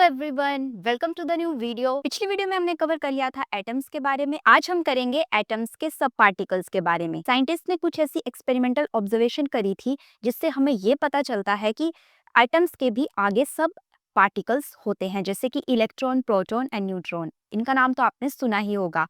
Everyone, welcome to the new video. पिछली video में हमने कवर कर लिया था एटम्स के बारे में। आज हम करेंगे एटम्स के सब पार्टिकल्स के बारे में। साइंटिस्ट ने कुछ ऐसी एक्सपेरिमेंटल ऑब्जर्वेशन करी थी जिससे हमें ये पता चलता है कि एटम्स के भी आगे सब पार्टिकल्स होते हैं, जैसे कि इलेक्ट्रॉन, प्रोटॉन एंड न्यूट्रॉन। इनका नाम तो आपने सुना ही होगा।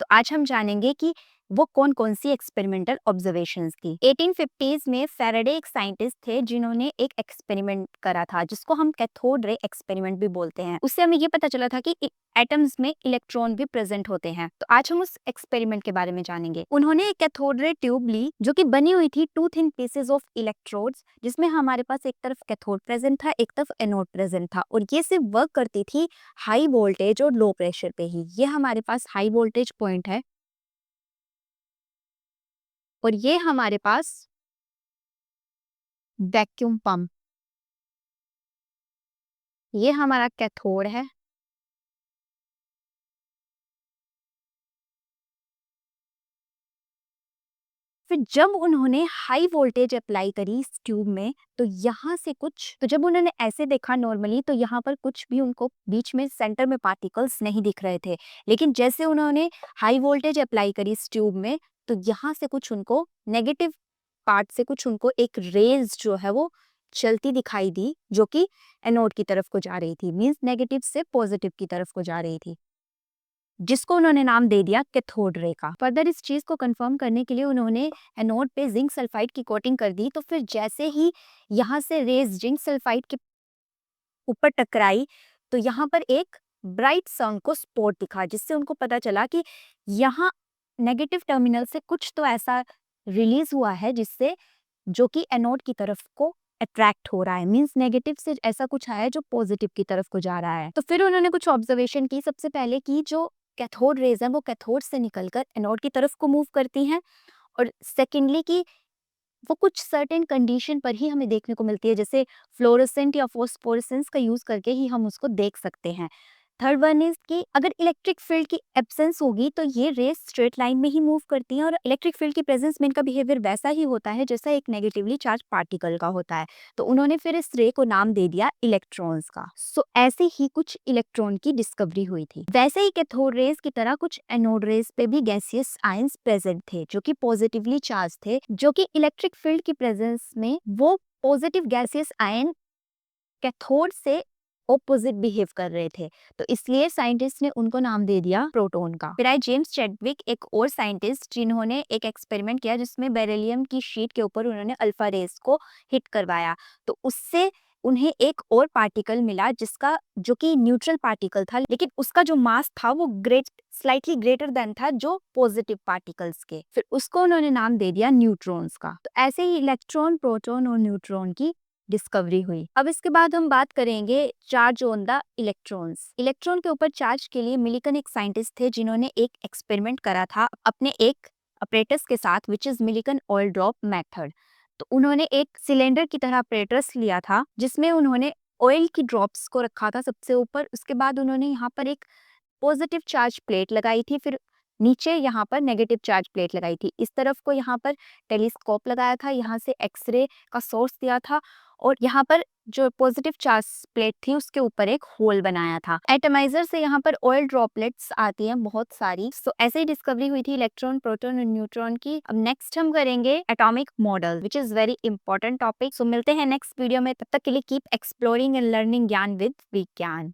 तो आज हम जानेंगे कि वो कौन कौन सी एक्सपेरिमेंटल ऑब्जर्वेशंस थी। 1850s में फैराडे एक साइंटिस्ट थे जिन्होंने एक एक्सपेरिमेंट करा था जिसको हम कैथोड रे एक्सपेरिमेंट भी बोलते हैं। उससे हमें ये पता चला था कि एटम्स में इलेक्ट्रॉन भी प्रेजेंट होते हैं। तो आज हम उस एक्सपेरिमेंट के बारे में जानेंगे। उन्होंने एक कैथोड रे ट्यूब ली जो कि बनी हुई थी two thin pieces of electrodes, जिसमें हमारे पास एक तरफ कैथोड प्रेजेंट था, एक तरफ एनोड प्रेजेंट था, और ये सिर्फ वर्क करती थी हाई वोल्टेज और लो प्रेशर पे ही। ये हमारे पास हाई वोल्टेज पॉइंट है और ये हमारे पास वैक्यूम पंप, ये हमारा कैथोड है। फिर जब उन्होंने हाई वोल्टेज अप्लाई करी इस ट्यूब में, तो यहाँ से जब उन्होंने ऐसे देखा नॉर्मली, तो यहाँ पर कुछ भी उनको बीच में सेंटर में पार्टिकल्स नहीं दिख रहे थे। लेकिन जैसे उन्होंने हाई वोल्टेज अप्लाई करी इस ट्यूब में, तो यहाँ से कुछ उनको नेगेटिव पार्ट से कुछ उनको एक रेज जो है वो चलती दिखाई दी, जो कि एनोड की तरफ को जा रही थी। मींस नेगेटिव से पॉजिटिव की तरफ को जा रही थी, जिसको उन्होंने नाम दे दिया कैथोड रे का। फर्दर इस चीज को कंफर्म करने के लिए उन्होंने एनोड पे जिंक सल्फाइड की कोटिंग कर दी। तो फिर जैसे ही यहाँ से रेज जिंक सल्फाइड के ऊपर टकराई, तो यहाँ पर एक ब्राइट सा उनको स्पॉट दिखा, जिससे उनको पता चला कि यहाँ नेगेटिव टर्मिनल से कुछ तो ऐसा रिलीज हुआ है जिससे जो कि एनोड की तरफ को अट्रैक्ट हो रहा है। मींस नेगेटिव से ऐसा कुछ आया है जो पॉजिटिव की तरफ को जा रहा है। तो फिर उन्होंने कुछ ऑब्जर्वेशन की। सबसे पहले की जो कैथोड रेज है वो कैथोड से निकलकर एनोड की तरफ को मूव करती हैं, और सेकेंडली की वो कुछ सर्टेन कंडीशन पर ही हमें देखने को मिलती है, जैसे फ्लोरोसेंट या फोस्फोरेसेंस का यूज करके ही हम उसको देख सकते हैं। थर्ड वन इज कि अगर इलेक्ट्रिक फील्ड की एब्सेंस होगी तो ये रेस स्ट्रेट लाइन में ही मूव करती हैं, और इलेक्ट्रिक फील्ड की प्रेजेंस में इनका बिहेवियर वैसा ही होता है जैसा एक नेगेटिवली चार्ज पार्टिकल का होता है। तो उन्होंने फिर इस रे को नाम दे दिया इलेक्ट्रॉन्स का। सो ऐसे ही कुछ इलेक्ट्रॉन की डिस्कवरी हुई थी। वैसे ही कैथोड रेज की तरह कुछ एनोड रेज पे भी गैसियस आयंस प्रेजेंट थे जो कि पॉजिटिवली चार्ज थे, जो कि इलेक्ट्रिक फील्ड की प्रेजेंस में वो पॉजिटिव गैसियस आयन कैथोड से ऑपोजिट बिहेव कर रहे थे। तो इसलिए साइंटिस्ट ने उनको नाम दे दिया प्रोटॉन का। फिर आए जेम्स चैडविक, एक और साइंटिस्ट जिन्होंने एक एक्सपेरिमेंट किया जिसमें बेरिलियम की शीट के ऊपर उन्होंने अल्फा रेज को हिट करवाया। तो उससे उन्हें एक और पार्टिकल मिला जिसका जो कि न्यूट्रल पार्टिकल था, लेकिन उसका जो मास था वो स्लाइटली ग्रेटर देन था जो पॉजिटिव पार्टिकल्स के। फिर उसको उन्होंने नाम दे दिया न्यूट्रॉन्स का। तो ऐसे ही इलेक्ट्रॉन, प्रोटॉन और न्यूट्रॉन की डिस्कवरी हुई। अब इसके बाद हम बात करेंगे charge on the electrons. Electron के ऊपर चार्ज के लिए मिलिकन एक साइंटिस्ट थे जिन्होंने एक एक्सपेरिमेंट करा था अपने एक अपरेटस के साथ, which is Millikan oil drop method. तो उन्होंने एक सिलेंडर की तरह अपरेटस लिया था जिसमें उन्होंने ऑयल की ड्रॉप्स को रखा था सबसे ऊपर। उसके बाद उन्होंने यहाँ पर एक पॉजिटिव चार्ज प्लेट लगाई थी, फिर नीचे यहाँ पर नेगेटिव चार्ज प्लेट लगाई थी। इस तरफ को यहाँ पर टेलीस्कोप लगाया था, यहाँ से एक्सरे का सोर्स दिया था, और यहाँ पर जो पॉजिटिव चार्ज प्लेट थी उसके ऊपर एक होल बनाया था। एटमाइजर से यहाँ पर ऑयल ड्रॉपलेट्स आती हैं बहुत सारी। सो ऐसे ही डिस्कवरी हुई थी इलेक्ट्रॉन, प्रोटॉन और न्यूट्रॉन की। अब नेक्स्ट हम करेंगे atomic model, which is very important topic. So मिलते हैं नेक्स्ट वीडियो में, तब तक के लिए keep exploring and learning Gyan with विज्ञान।